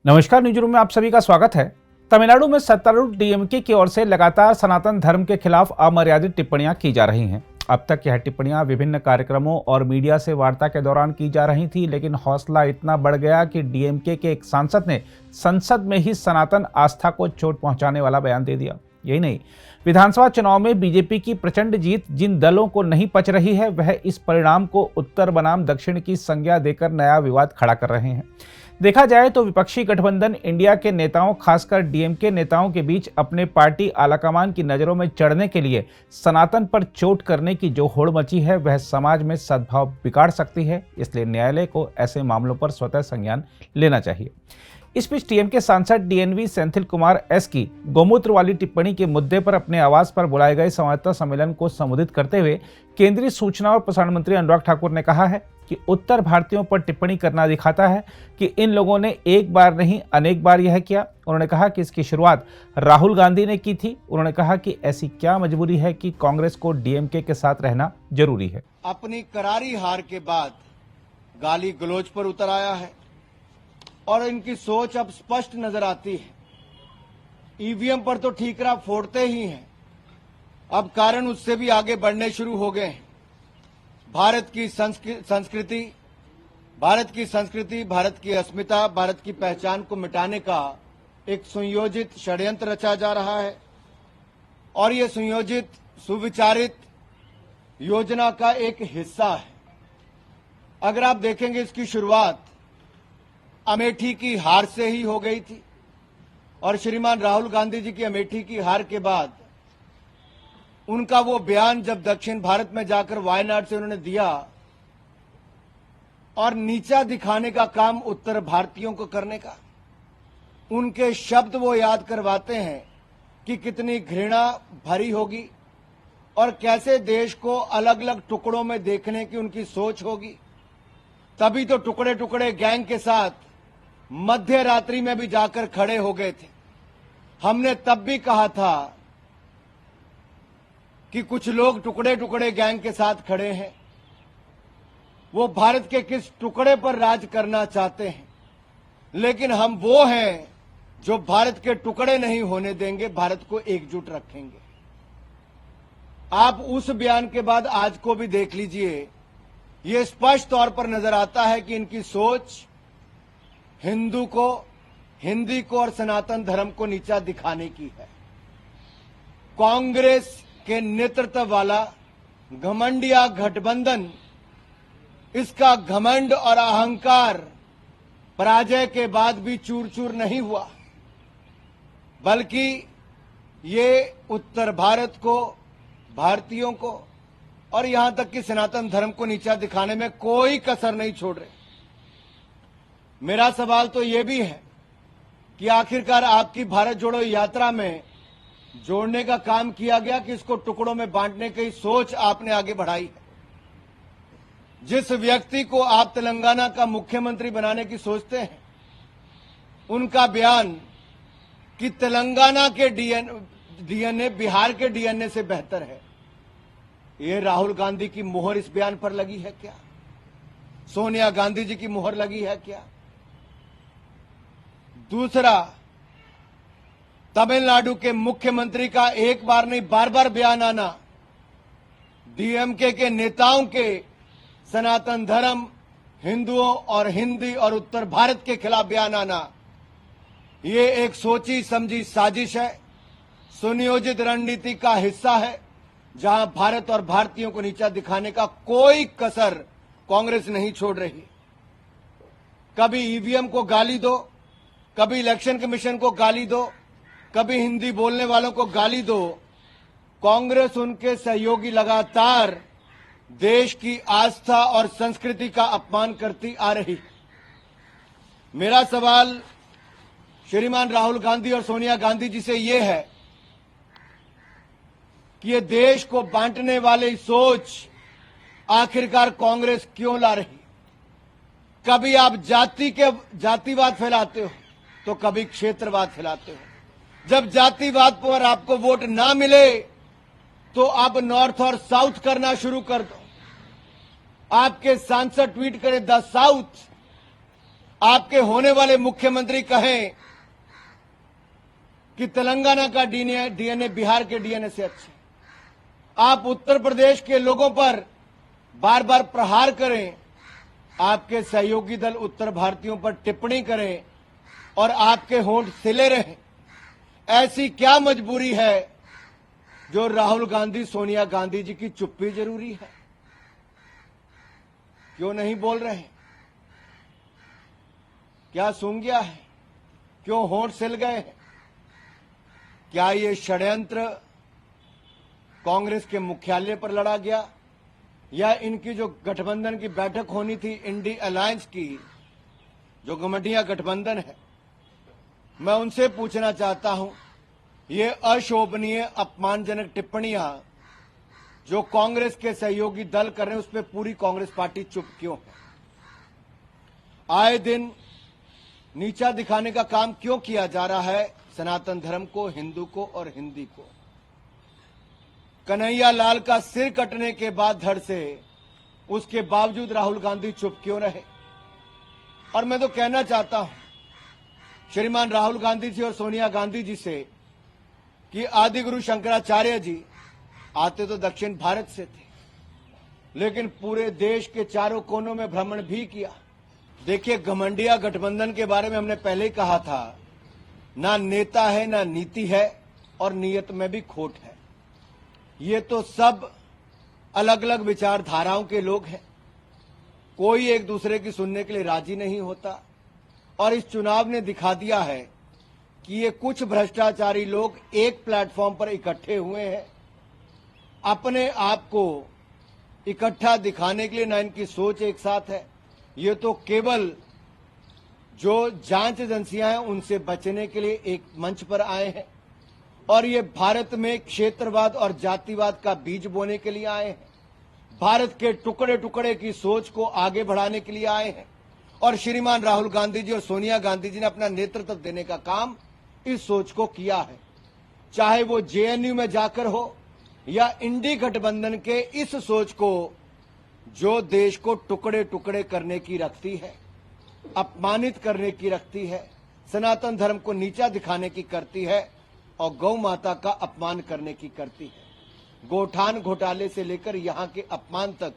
नमस्कार, news room में आप सभी का स्वागत है। तमिलनाडु में सत्तारूढ़ डीएमके की ओर से लगातार सनातन धर्म के खिलाफ अमर्यादित टिप्पणियां की जा रही हैं। अब तक यह टिप्पणियां विभिन्न कार्यक्रमों और मीडिया से वार्ता के दौरान की जा रही थी, लेकिन हौसला इतना बढ़ गया कि डीएमके के एक सांसद ने संसद में ही सनातन आस्था को चोट पहुंचाने वाला बयान दे दिया। यही नहीं, विधानसभा चुनाव में बीजेपी की प्रचंड जीत जिन दलों को नहीं पच रही है, वह इस परिणाम को उत्तर बनाम दक्षिण की संज्ञा देकर नया विवाद खड़ा कर रहे हैं। देखा जाए तो विपक्षी गठबंधन इंडिया के नेताओं, खासकर डीएमके नेताओं के बीच अपने पार्टी आलाकमान की नजरों में चढ़ने के लिए सनातन पर चोट करने की जो होड़ मची है, वह समाज में सद्भाव बिगाड़ सकती है। इसलिए न्यायालय को ऐसे मामलों पर स्वतः संज्ञान लेना चाहिए। इस बीच टीएमके सांसद डीएनवी सेंथिल कुमार एस की गौमूत्र वाली टिप्पणी के मुद्दे पर अपने आवास पर बुलाए गए संवाददाता सम्मेलन को संबोधित करते हुए केंद्रीय सूचना और प्रसारण मंत्री अनुराग ठाकुर ने कहा है कि उत्तर भारतीयों पर टिप्पणी करना दिखाता है कि इन लोगों ने एक बार नहीं अनेक बार यह किया। उन्होंने कहा कि इसकी शुरुआत राहुल गांधी ने की थी। उन्होंने कहा कि ऐसी क्या मजबूरी है कि कांग्रेस को डीएमके के साथ रहना जरूरी है। अपनी करारी हार के बाद गाली गलौज पर उतर आया है और इनकी सोच अब स्पष्ट नजर आती है। ईवीएम पर तो ठीकरा फोड़ते ही हैं, अब कारण उससे भी आगे बढ़ने शुरू हो गए हैं। भारत की संस्कृति, भारत की अस्मिता, भारत की पहचान को मिटाने का एक सुनियोजित षड्यंत्र रचा जा रहा है और ये सुनियोजित, सुविचारित योजना का एक हिस्सा है। अगर आप देखेंगे, इसकी शुरुआत अमेठी की हार से ही हो गई थी और श्रीमान राहुल गांधी जी की अमेठी की हार के बाद उनका वो बयान जब दक्षिण भारत में जाकर वायनाड से उन्होंने दिया और नीचा दिखाने का काम उत्तर भारतीयों को करने का, उनके शब्द वो याद करवाते हैं कि कितनी घृणा भरी होगी और कैसे देश को अलग अलग टुकड़ों में देखने की उनकी सोच होगी। तभी तो टुकड़े टुकड़े गैंग के साथ मध्य रात्रि में भी जाकर खड़े हो गए थे। हमने तब भी कहा था कि कुछ लोग टुकड़े टुकड़े गैंग के साथ खड़े हैं, वो भारत के किस टुकड़े पर राज करना चाहते हैं, लेकिन हम वो हैं जो भारत के टुकड़े नहीं होने देंगे, भारत को एकजुट रखेंगे। आप उस बयान के बाद आज को भी देख लीजिए, ये स्पष्ट तौर पर नजर आता है कि इनकी सोच हिंदी को और सनातन धर्म को नीचा दिखाने की है। कांग्रेस के नेतृत्व वाला घमंडिया गठबंधन, इसका घमंड और अहंकार पराजय के बाद भी चूर चूर नहीं हुआ, बल्कि ये उत्तर भारत को, भारतीयों को और यहां तक कि सनातन धर्म को नीचा दिखाने में कोई कसर नहीं छोड़ रहे। मेरा सवाल तो ये भी है कि आखिरकार आपकी भारत जोड़ो यात्रा में जोड़ने का काम किया गया कि इसको टुकड़ों में बांटने की सोच आपने आगे बढ़ाई है। जिस व्यक्ति को आप तेलंगाना का मुख्यमंत्री बनाने की सोचते हैं, उनका बयान कि तेलंगाना के डीएनए बिहार के डीएनए से बेहतर है, ये राहुल गांधी की मुहर इस बयान पर लगी है क्या? सोनिया गांधी जी की मुहर लगी है क्या? दूसरा, तमिलनाडु के मुख्यमंत्री का एक बार नहीं बार बार बयान आना, डीएमके के नेताओं के सनातन धर्म, हिंदुओं और हिंदी और उत्तर भारत के खिलाफ बयान आना, ये एक सोची समझी साजिश है, सुनियोजित रणनीति का हिस्सा है, जहां भारत और भारतीयों को नीचा दिखाने का कोई कसर कांग्रेस नहीं छोड़ रही। कभी ईवीएम को गाली दो, कभी इलेक्शन कमीशन को गाली दो, कभी हिंदी बोलने वालों को गाली दो। कांग्रेस, उनके सहयोगी लगातार देश की आस्था और संस्कृति का अपमान करती आ रही। मेरा सवाल श्रीमान राहुल गांधी और सोनिया गांधी जी से ये है कि ये देश को बांटने वाली सोच आखिरकार कांग्रेस क्यों ला रही? कभी आप जातिवाद फैलाते हो तो कभी क्षेत्रवाद फैलाते हो। जब जातिवाद पर आपको वोट ना मिले तो आप नॉर्थ और साउथ करना शुरू कर दो। आपके सांसद ट्वीट करें द साउथ आपके होने वाले मुख्यमंत्री कहें कि तेलंगाना का डीएनए बिहार के डीएनए से अच्छा है। आप उत्तर प्रदेश के लोगों पर बार बार प्रहार करें, आपके सहयोगी दल उत्तर भारतीयों पर टिप्पणी करें और आपके होंठ सिले रहें। ऐसी क्या मजबूरी है जो राहुल गांधी, सोनिया गांधी जी की चुप्पी जरूरी है? क्यों नहीं बोल रहे? क्या सूंघ गया है? क्यों होंठ सिल गए हैं? क्या ये षड्यंत्र कांग्रेस के मुख्यालय पर लड़ा गया, या इनकी जो गठबंधन की बैठक होनी थी इंडी अलायंस की, जो गठबंधन गठबंधन है, मैं उनसे पूछना चाहता हूं, ये अशोभनीय अपमानजनक टिप्पणियां जो कांग्रेस के सहयोगी दल कर रहे हैं, उस पर पूरी कांग्रेस पार्टी चुप क्यों है? आए दिन नीचा दिखाने का काम क्यों किया जा रहा है सनातन धर्म को, हिंदू को और हिंदी को? कन्हैया लाल का सिर कटने के बाद धड़ से, उसके बावजूद राहुल गांधी चुप क्यों रहे? और मैं तो कहना चाहता हूं श्रीमान राहुल गांधी जी और सोनिया गांधी जी से कि आदिगुरु शंकराचार्य जी आते तो दक्षिण भारत से थे, लेकिन पूरे देश के चारों कोनों में भ्रमण भी किया। देखिए, घमंडिया गठबंधन के बारे में हमने पहले ही कहा था, ना नेता है, ना नीति है, और नीयत में भी खोट है। ये तो सब अलग अलग विचारधाराओं के लोग हैं, कोई एक दूसरे की सुनने के लिए राजी नहीं होता। और इस चुनाव ने दिखा दिया है कि ये कुछ भ्रष्टाचारी लोग एक प्लेटफॉर्म पर इकट्ठे हुए हैं, अपने आप को इकट्ठा दिखाने के लिए। ना इनकी सोच एक साथ है, ये तो केवल जो जांच एजेंसियां हैं उनसे बचने के लिए एक मंच पर आए हैं, और ये भारत में क्षेत्रवाद और जातिवाद का बीज बोने के लिए आए हैं, भारत के टुकड़े टुकड़े की सोच को आगे बढ़ाने के लिए आए हैं। और श्रीमान राहुल गांधी जी और सोनिया गांधी जी ने अपना नेतृत्व देने का काम इस सोच को किया है, चाहे वो जेएनयू में जाकर हो या इंडी गठबंधन के इस सोच को जो देश को टुकड़े टुकड़े करने की रखती है, अपमानित करने की रखती है, सनातन धर्म को नीचा दिखाने की करती है, और गौ माता का अपमान करने की करती है। गोठान घोटाले से लेकर यहाँ के अपमान तक,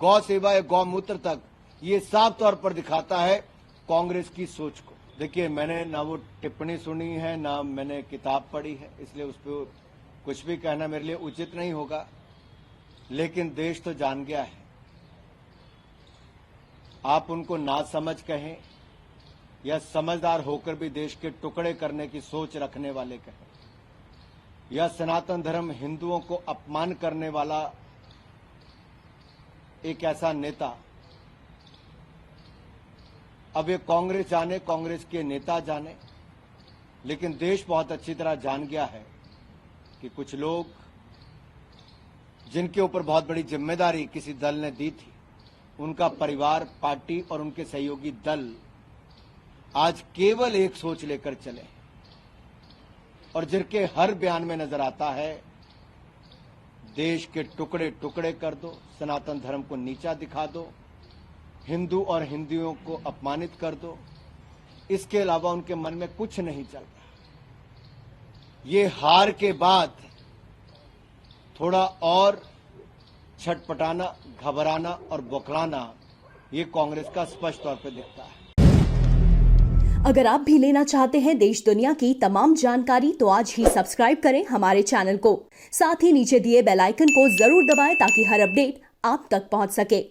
गौ सेवा या गौमूत्र तक, ये साफ तौर पर दिखाता है कांग्रेस की सोच को। देखिए, मैंने ना वो टिप्पणी सुनी है, ना मैंने किताब पढ़ी है, इसलिए उस पर कुछ भी कहना मेरे लिए उचित नहीं होगा। लेकिन देश तो जान गया है, आप उनको नासमझ कहें या समझदार होकर भी देश के टुकड़े करने की सोच रखने वाले कहें, या सनातन धर्म हिंदुओं को अपमान करने वाला एक ऐसा नेता, अब ये कांग्रेस जाने, कांग्रेस के नेता जाने, लेकिन देश बहुत अच्छी तरह जान गया है कि कुछ लोग जिनके ऊपर बहुत बड़ी जिम्मेदारी किसी दल ने दी थी, उनका परिवार, पार्टी और उनके सहयोगी दल आज केवल एक सोच लेकर चले, और जिनके हर बयान में नजर आता है देश के टुकड़े टुकड़े कर दो, सनातन धर्म को नीचा दिखा दो, हिंदू और हिंदुओं को अपमानित कर दो। इसके अलावा उनके मन में कुछ नहीं चलता। ये हार के बाद थोड़ा और छटपटाना, घबराना और बौखलाना, ये कांग्रेस का स्पष्ट तौर पर दिखता है। अगर आप भी लेना चाहते हैं देश दुनिया की तमाम जानकारी, तो आज ही सब्सक्राइब करें हमारे चैनल को। साथ ही नीचे दिए बेल आइकन को जरूर दबाएं ताकि हर अपडेट आप तक पहुंच सके।